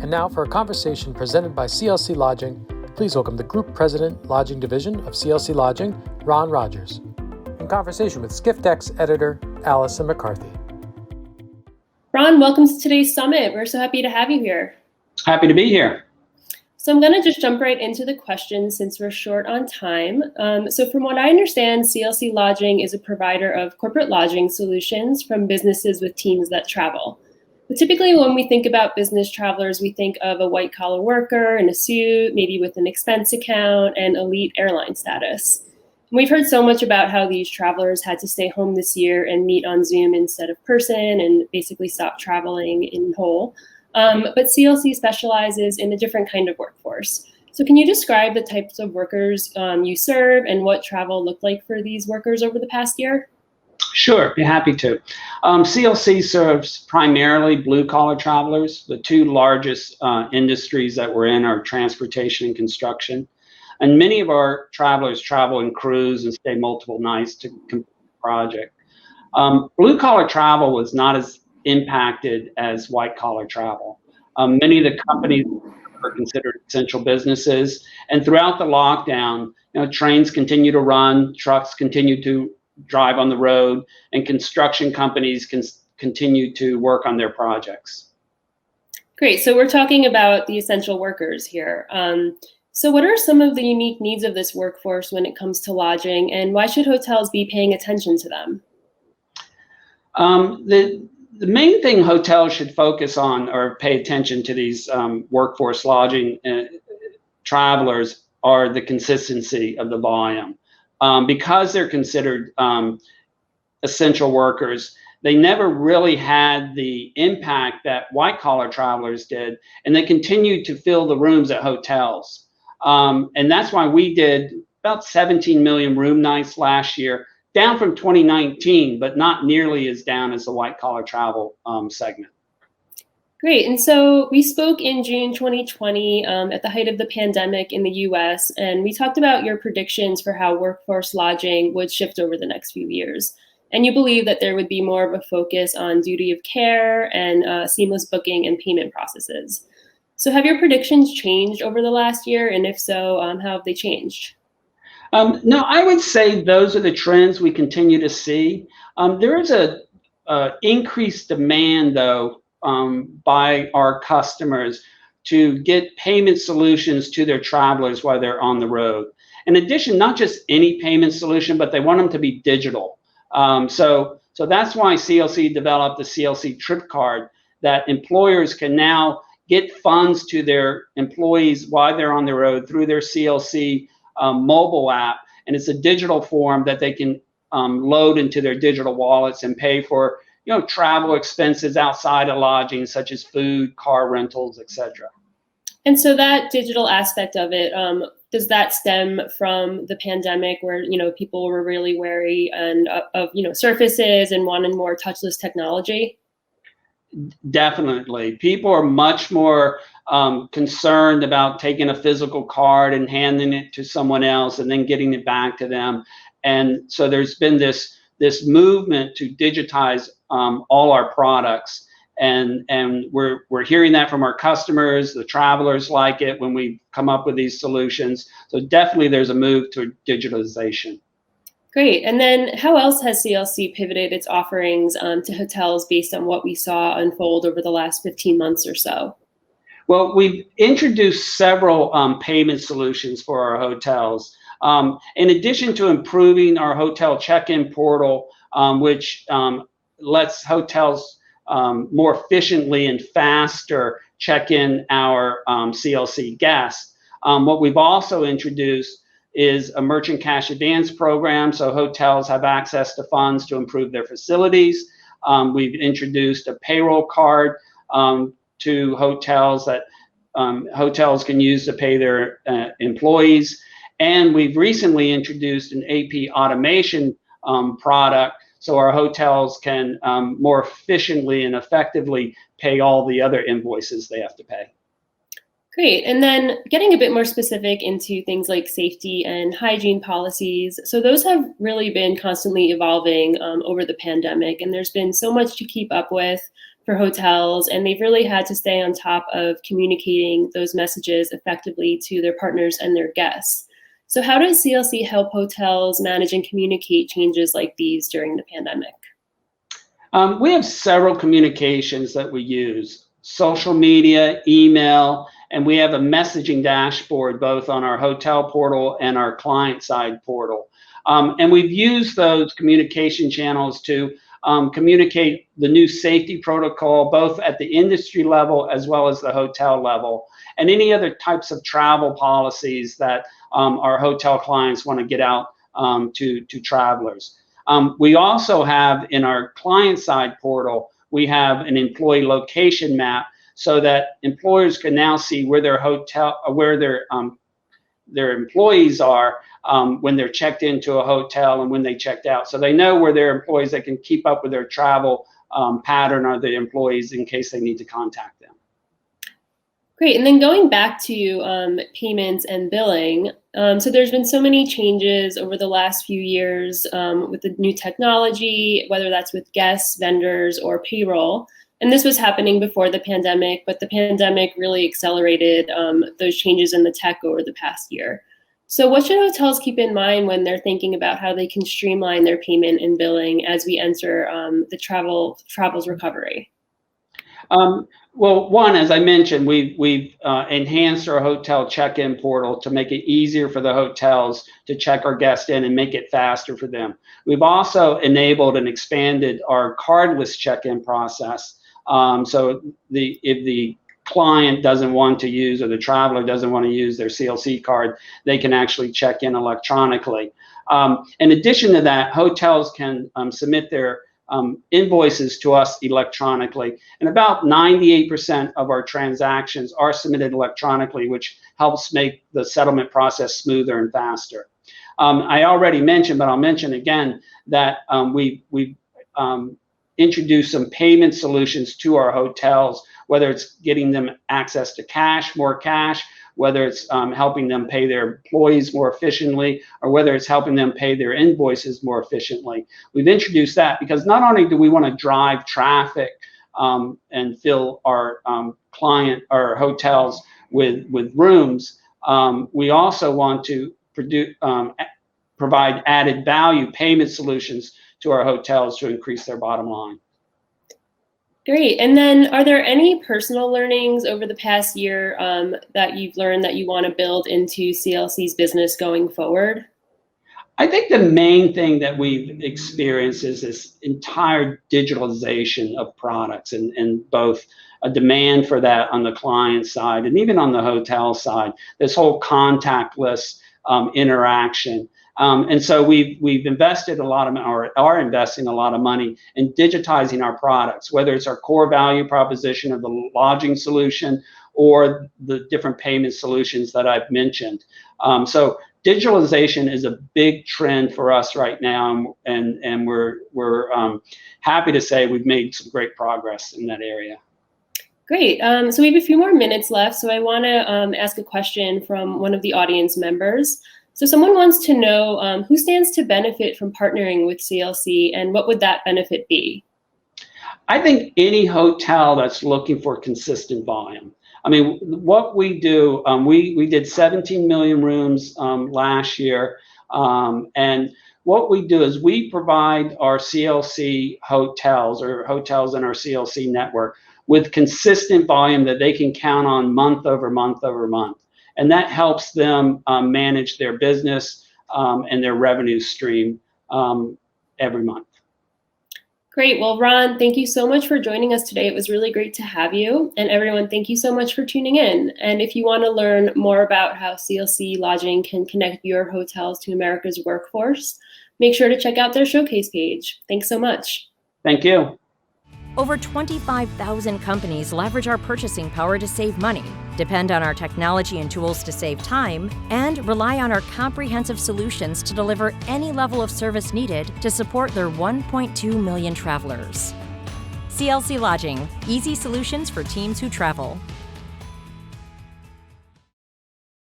And now for a conversation presented by CLC Lodging, please welcome the Group President, Lodging Division of CLC Lodging, Ron Rogers, in conversation with Skift-X editor, Allison McCarthy. Ron, welcome to today's summit. We're so happy to have you here. Happy to be here. So I'm going to just jump right into the questions since we're short on time. So from what I understand, CLC Lodging is a provider of corporate lodging solutions from businesses with teams that travel. But typically when we think about business travelers, we think of a white collar worker in a suit, maybe with an expense account and elite airline status. We've heard so much about how these travelers had to stay home this year and meet on Zoom instead of person and basically stop traveling in whole. But CLC specializes in a different kind of workforce. So can you describe the types of workers you serve and what travel looked like for these workers over the past year? Sure, be happy to. CLC serves primarily blue-collar travelers. The two largest industries that we're in are transportation and construction. And many of our travelers travel in crews and stay multiple nights to complete the project. Blue-collar travel was not as impacted as white-collar travel. Many of the companies are considered essential businesses, and throughout the lockdown, trains continue to run, trucks continue to drive on the road, and construction companies can continue to work on their projects. Great. So we're talking about the essential workers here. So what are some of the unique needs of this workforce when it comes to lodging, and why should hotels be paying attention to them? The main thing hotels should focus on or pay attention to these workforce lodging travelers are the consistency of the volume. Because they're considered essential workers, they never really had the impact that white-collar travelers did, and they continued to fill the rooms at hotels. And that's why we did about 17 million room nights last year, down from 2019, but not nearly as down as the white-collar travel segment. Great. And so we spoke in June 2020 at the height of the pandemic in the US, and we talked about your predictions for how workforce lodging would shift over the next few years. And you believe that there would be more of a focus on duty of care and seamless booking and payment processes. So have your predictions changed over the last year? And if so, how have they changed? No, I would say those are the trends we continue to see. There is a increased demand, though, by our customers to get payment solutions to their travelers while they're on the road. In addition, not just any payment solution, but they want them to be digital. So that's why CLC developed the CLC Trip Card, that employers can now get funds to their employees while they're on the road through their CLC mobile app. And it's a digital form that they can load into their digital wallets and pay for travel expenses outside of lodging, such as food, car rentals, etc. And so that digital aspect of it, does that stem from the pandemic where, people were really wary and of surfaces and wanted more touchless technology? Definitely. People are much more concerned about taking a physical card and handing it to someone else and then getting it back to them. And so there's been this movement to digitize all our products, and we're hearing that from our customers. The travelers like it when we come up with these solutions. So definitely there's a move to digitalization. Great. And then how else has CLC pivoted its offerings to hotels based on what we saw unfold over the last 15 months or so? Well, we've introduced several payment solutions for our hotels. In addition to improving our hotel check-in portal, which lets hotels more efficiently and faster check in our CLC guests, what we've also introduced is a merchant cash advance program, so hotels have access to funds to improve their facilities. We've introduced a payroll card to hotels that hotels can use to pay their employees. And we've recently introduced an AP automation product, so our hotels can more efficiently and effectively pay all the other invoices they have to pay. Great. And then getting a bit more specific into things like safety and hygiene policies. So those have really been constantly evolving over the pandemic, and there's been so much to keep up with for hotels, and they've really had to stay on top of communicating those messages effectively to their partners and their guests. So how does CLC help hotels manage and communicate changes like these during the pandemic? We have several communications that we use: social media, email, and we have a messaging dashboard both on our hotel portal and our client side portal. And we've used those communication channels to communicate the new safety protocol, both at the industry level as well as the hotel level, and any other types of travel policies that our hotel clients want to get out to travelers. We also have in our client side portal, we have an employee location map so that employers can now see where their employees are when they're checked into a hotel and when they checked out. So they know where their employees, they can keep up with their travel pattern of the employees in case they need to contact them. Great. And then going back to payments and billing, so there's been so many changes over the last few years with the new technology, whether that's with guests, vendors, or payroll. And this was happening before the pandemic, but the pandemic really accelerated those changes in the tech over the past year. So what should hotels keep in mind when they're thinking about how they can streamline their payment and billing as we enter the travel's recovery? Well, one, as I mentioned, we've enhanced our hotel check-in portal to make it easier for the hotels to check our guests in and make it faster for them. We've also enabled and expanded our cardless check-in process. So if the client doesn't want to use, or the traveler doesn't want to use their CLC card, they can actually check in electronically. In addition to that, hotels can submit their invoices to us electronically, and about 98% of our transactions are submitted electronically, which helps make the settlement process smoother and faster. I already mentioned, but I'll mention again, that we've introduced some payment solutions to our hotels, whether it's getting them access to cash, more cash, whether it's helping them pay their employees more efficiently, or whether it's helping them pay their invoices more efficiently. We've introduced that because not only do we want to drive traffic and fill our hotels with rooms, we also want to provide added value payment solutions to our hotels to increase their bottom line. Great. And then are there any personal learnings over the past year that you've learned that you want to build into CLC's business going forward? I think the main thing that we've experienced is this entire digitalization of products, and both a demand for that on the client side and even on the hotel side, this whole contactless interaction. And so we've invested a lot of, or are investing a lot of money in digitizing our products, whether it's our core value proposition of the lodging solution or the different payment solutions that I've mentioned. So digitalization is a big trend for us right now, and we're happy to say we've made some great progress in that area. Great. So we have a few more minutes left, so I want to ask a question from one of the audience members. So someone wants to know who stands to benefit from partnering with CLC, and what would that benefit be? I think any hotel that's looking for consistent volume. I mean, what we do, we did 17 million rooms last year, and what we do is we provide our CLC hotels, or hotels in our CLC network, with consistent volume that they can count on month over month over month. And that helps them manage their business and their revenue stream every month. Great. Well, Ron, thank you so much for joining us today. It was really great to have you. And everyone, thank you so much for tuning in. And if you want to learn more about how CLC Lodging can connect your hotels to America's workforce, make sure to check out their showcase page. Thanks so much. Thank you. Over 25,000 companies leverage our purchasing power to save money, depend on our technology and tools to save time, and rely on our comprehensive solutions to deliver any level of service needed to support their 1.2 million travelers. CLC Lodging, easy solutions for teams who travel.